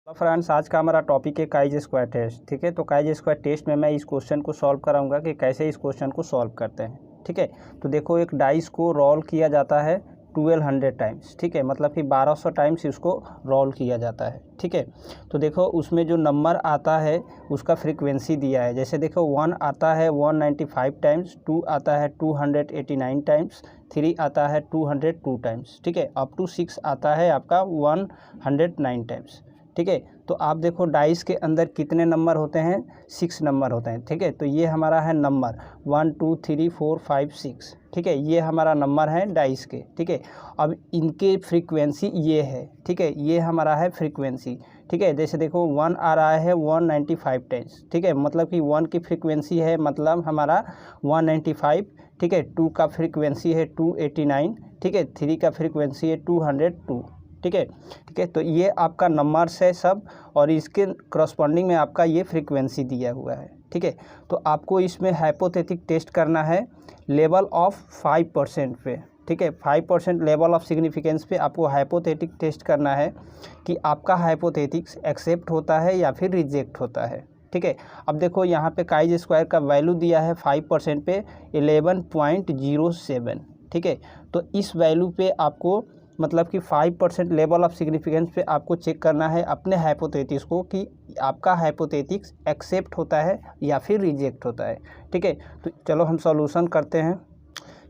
तो फ्रेंड्स, आज का हमारा टॉपिक है काइज स्क्वायर टेस्ट। ठीक है, तो काइज स्क्वायर टेस्ट में मैं इस क्वेश्चन को सॉल्व कराऊंगा कि कैसे इस क्वेश्चन को सॉल्व करते हैं। ठीक है, तो देखो, एक डाइस को रोल किया जाता है 1200 टाइम्स। ठीक है, मतलब कि 1200 टाइम्स इसको रोल किया जाता है। ठीक है, तो देखो उसमें जो नंबर आता है उसका फ्रीक्वेंसी दिया है। जैसे देखो 1 आता है 195 टाइम्स, 2 आता है 289 टाइम्स, 3 आता है 202 टाइम्स। ठीक है, अप टू 6 आता है आपका 109 टाइम्स। ठीक है, तो आप देखो डाइस के अंदर कितने नंबर होते हैं, 6 नंबर होते हैं। ठीक है, तो ये हमारा है नंबर 1 2 3 4 5 6। ठीक है, ये हमारा नंबर है डाइस के। ठीक है, अब इनके फ्रीक्वेंसी ये है। ठीक है, ये हमारा है फ्रीक्वेंसी। ठीक है, जैसे देखो 1 आ रहा है 195 टाइम्स। ठीक है, मतलब कि 1 की फ्रीक्वेंसी है मतलब हमारा 195। ठीक है, 2 का फ्रीक्वेंसी है 289। ठीक है, 3 का फ्रीक्वेंसी है 202। ठीक है, ठीक है, तो ये आपका नंबर्स है सब, और इसके करस्पॉन्डिंग में आपका ये फ्रीक्वेंसी दिया हुआ है। ठीक है, तो आपको इसमें हाइपोथेटिक टेस्ट करना है लेवल ऑफ 5% पे। ठीक है, 5% लेवल ऑफ सिग्निफिकेंस पे आपको हाइपोथेटिक टेस्ट करना है कि आपका हाइपोथेटिक्स एक्सेप्ट होता है या फिर रिजेक्ट होता है। ठीक है, अब देखो यहाँ पे काइज स्क्वायर का वैल्यू दिया है 5% पे 11.07। ठीक है, तो इस वैल्यू पे आपको मतलब कि 5% लेवल ऑफ सिग्निफिकेंस पे आपको चेक करना है अपने हाइपोथेसिस को कि आपका हाइपोथेसिस एक्सेप्ट होता है या फिर रिजेक्ट होता है। ठीक है, तो चलो हम सॉल्यूशन करते हैं।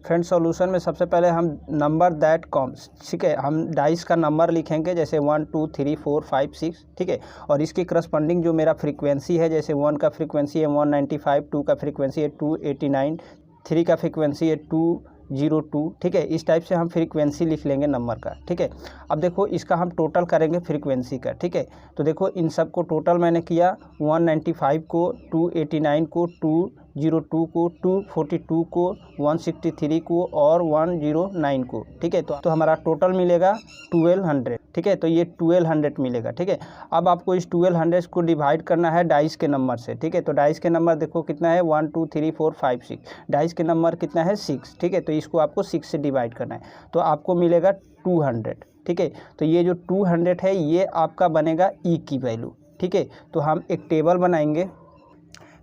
फ्रेंड, सॉल्यूशन में सबसे पहले हम नंबर दैट कम्स, ठीक है, हम डाइस का नंबर लिखेंगे जैसे 1 2 3 4 5 6। ठीक है, और इसके करस्पॉन्डिंग जो मेरा फ्रीक्वेंसी है, जैसे 1 का फ्रीक्वेंसी है 195, 2 का फ्रीक्वेंसी है 289, 3 का फ्रीक्वेंसी है 202। ठीक है, इस टाइप से हम फ्रीक्वेंसी लिख लेंगे नंबर का। ठीक है, अब देखो इसका हम टोटल करेंगे फ्रीक्वेंसी का। ठीक है, तो देखो इन सब को टोटल मैंने किया, 195 को, 289 को, 202 को, 242 को, 163 को और 109 को। ठीक है, तो हमारा टोटल मिलेगा 1200। ठीक है, तो ये 1200 मिलेगा। ठीक है, अब आपको इस 1200 को डिवाइड करना है डाइस के नंबर से। ठीक है, तो डाइस के नंबर देखो कितना है 1 2 3 4 5 6। डाइस के नंबर कितना है 6। ठीक है, तो इसको आपको 6 से डिवाइड करना है, तो आपको मिलेगा 200। ठीक है, तो ये जो 200 है ये आपका बनेगा ई की वैल्यू। ठीक है, तो हम एक टेबल बनाएंगे।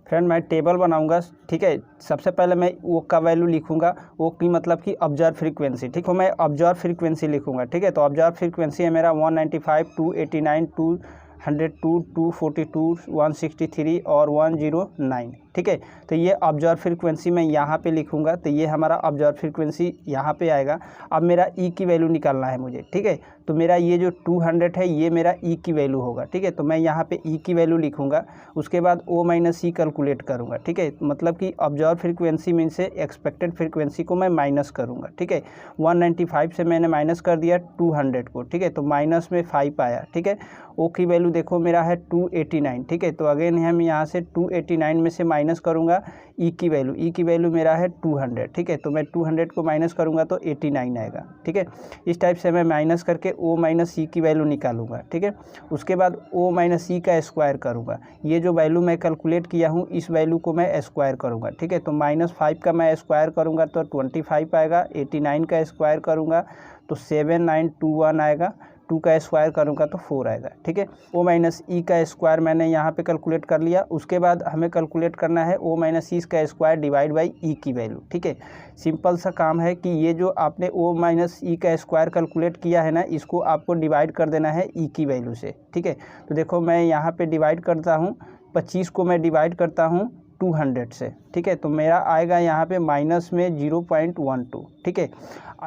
फ्रेंड, मैं टेबल बनाऊंगा। ठीक है, सबसे पहले मैं वो का वैल्यू लिखूंगा, वो की मतलब कि ऑब्जर्व फ्रीक्वेंसी। ठीक है, मैं ऑब्जर्व फ्रीक्वेंसी लिखूंगा। ठीक है, तो ऑब्जर्व फ्रीक्वेंसी है मेरा 195, 289, 202, 242, 163 और 109। ठीक है, तो ये ऑब्जर्व फ्रीक्वेंसी मैं यहाँ पे लिखूंगा, तो ये हमारा ऑब्जर्व फ्रीक्वेंसी यहाँ पे आएगा। अब मेरा ई की वैल्यू निकालना है मुझे। ठीक है, तो मेरा ये जो 200 है ये मेरा ई की वैल्यू होगा। ठीक है, तो मैं यहाँ पे ई की वैल्यू लिखूंगा, उसके बाद ओ माइनस ई कैलकुलेट करूँगा। ठीक है, मतलब कि ऑब्जर्व फ्रीक्वेंसी में से एक्सपेक्टेड फ्रीक्वेंसी को मैं माइनस करूँगा। ठीक है, 195 से मैंने माइनस कर दिया 200 को। ठीक है, तो माइनस में 5 आया। ठीक है, ओ की वैल्यू देखो मेरा है 289। ठीक है, तो अगेन हम यहाँ से 289 में से माइनस करूँगा ई की वैल्यू। ई की वैल्यू मेरा है 200। ठीक है, तो मैं 200 को माइनस करूँगा तो 89 आएगा। ठीक है, इस टाइप से मैं माइनस करके ओ माइनस ई की वैल्यू निकालूंगा। ठीक है, उसके बाद ओ माइनस ई का स्क्वायर करूँगा। ये जो वैल्यू मैं कैलकुलेट किया हूँ इस वैल्यू को मैं स्क्वायर करूँगा। ठीक है, तो -5 का मैं स्क्वायर करूँगा तो 25 आएगा। 89 का स्क्वायर करूँगा तो 7921 आएगा। 2 का स्क्वायर करूँगा तो 4 आएगा। ठीक है, ओ माइनस ई का स्क्वायर मैंने यहाँ पे कैलकुलेट कर लिया। उसके बाद हमें कैलकुलेट करना है ओ माइनस ई का स्क्वायर डिवाइड बाई ई की वैल्यू। ठीक है, सिंपल सा काम है कि ये जो आपने ओ माइनस ई का स्क्वायर कैलकुलेट किया है ना, इसको आपको डिवाइड कर देना है ई की वैल्यू से। ठीक है, तो देखो मैं यहाँ पे डिवाइड करता हूँ, 25 को मैं डिवाइड करता हूँ 200 से। ठीक है, तो मेरा आएगा यहाँ पे माइनस में 0.12। ठीक है,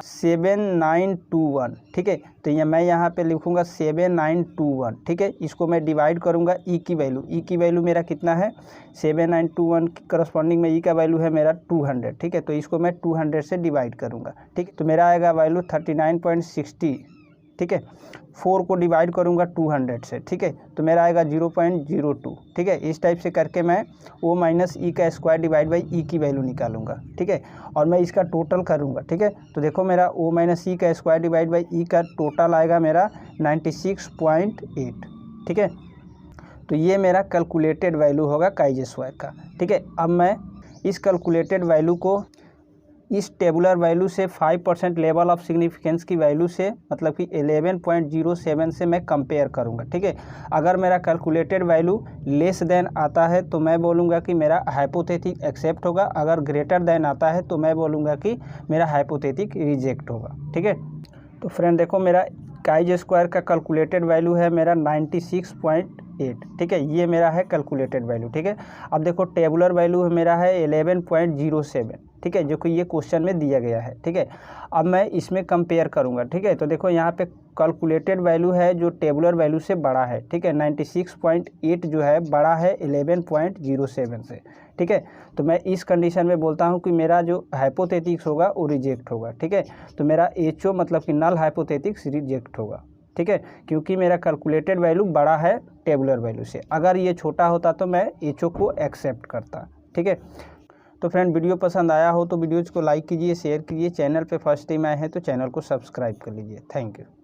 7921। ठीक है, तो ये मैं यहाँ पे लिखूँगा 7921। ठीक है, इसको मैं डिवाइड करूँगा ई की वैल्यू। ई की वैल्यू मेरा कितना है 7921 की करस्पॉन्डिंग में ई का वैल्यू है मेरा 200। ठीक है, तो इसको मैं 200 से डिवाइड करूँगा। ठीक है, तो मेरा आएगा वैल्यू 39.60। ठीक है, 4 को डिवाइड करूँगा 200 से। ठीक है, तो मेरा आएगा 0.02। ठीक है, इस टाइप से करके मैं ओ माइनस ई का स्क्वायर डिवाइड बाई ई की वैल्यू निकालूंगा। ठीक है, और मैं इसका टोटल करूँगा। ठीक है, तो देखो मेरा ओ माइनस ई का स्क्वायर डिवाइड बाई ई का टोटल आएगा मेरा 96.8। ठीक है, तो ये मेरा कैलकुलेटेड वैल्यू होगा काइज स्क्वायर का। ठीक है, अब मैं इस कैलकुलेटेड वैल्यू को इस टेबुलर वैल्यू से 5% लेवल ऑफ सिग्निफिकेंस की वैल्यू से मतलब कि 11.07 से मैं कंपेयर करूंगा, ठीक है। अगर मेरा कैलकुलेटेड वैल्यू लेस देन आता है तो मैं बोलूँगा कि मेरा हाइपोथेटिक एक्सेप्ट होगा, अगर ग्रेटर देन आता है तो मैं बोलूँगा कि मेरा हाइपोथेटिक रिजेक्ट होगा, ठीक है। तो फ्रेंड देखो, मेरा काई स्क्वायर का कैलकुलेटेड वैल्यू है मेरा 96.8, ठीक है। ये मेरा है कैलकुलेटेड वैल्यू, ठीक है। अब देखो टेबुलर वैल्यू मेरा है 11.07, ठीक है, जो कि ये क्वेश्चन में दिया गया है, ठीक है। अब मैं इसमें कंपेयर करूंगा, ठीक है। तो देखो यहाँ पे कैलकुलेटेड वैल्यू है जो टेबुलर वैल्यू से बड़ा है, ठीक है। 96.8 जो है बड़ा है 11.07 से, ठीक है। तो मैं इस कंडीशन में बोलता हूँ कि मेरा जो हाइपोथेटिक्स होगा वो रिजेक्ट होगा, ठीक है। तो मेरा HO मतलब कि नल हाइपोथेटिक्स रिजेक्ट होगा, ठीक है, क्योंकि मेरा कैलकुलेटेड वैल्यू बड़ा है टेबुलर वैल्यू से। अगर ये छोटा होता तो मैं HO को एक्सेप्ट करता, ठीक है। तो फ्रेंड वीडियो पसंद आया हो तो वीडियोज़ को लाइक कीजिए, शेयर कीजिए। चैनल पे फर्स्ट टाइम आए हैं तो चैनल को सब्सक्राइब कर लीजिए। Thank you.